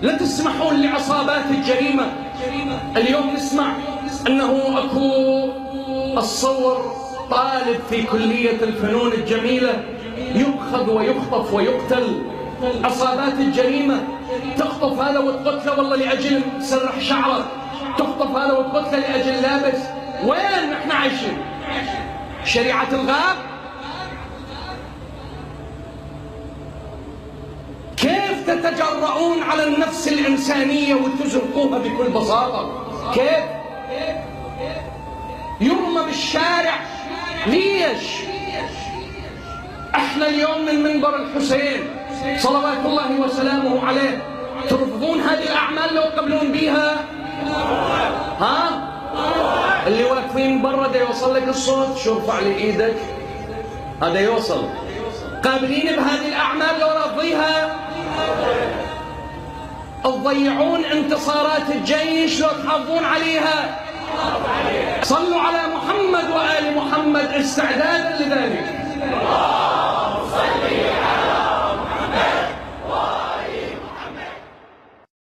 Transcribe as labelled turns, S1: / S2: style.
S1: لا تسمحون لعصابات الجريمة. اليوم نسمع أنه أكو الصور طالب في كلية الفنون الجميلة يؤخذ ويخطف ويقتل. عصابات الجريمة تخطف هذا وتقتله والله لأجل سرح شعره، تخطف هذا وتقتله لأجل لابس. وين نحن عايشين؟ شريعة الغاب؟ كيف تتجرؤون على النفس الإنسانية وتزهقوها بكل بساطة؟ كيف؟ يرمى بالشارع. ليش؟ احنا اليوم من منبر الحسين صلوات الله وسلامه عليه ترفضون هذه الأعمال لو قبلون بيها؟ ها؟ اللي واقفين برا دا يوصل لك الصوت، شو ارفع لي ايدك، هذا يوصل. قابلين بهذه الأعمال لو رافضيها؟ تضيعون انتصارات الجيش لو تحافظون عليها؟ صلوا على محمد وآل محمد استعدادا لذلك.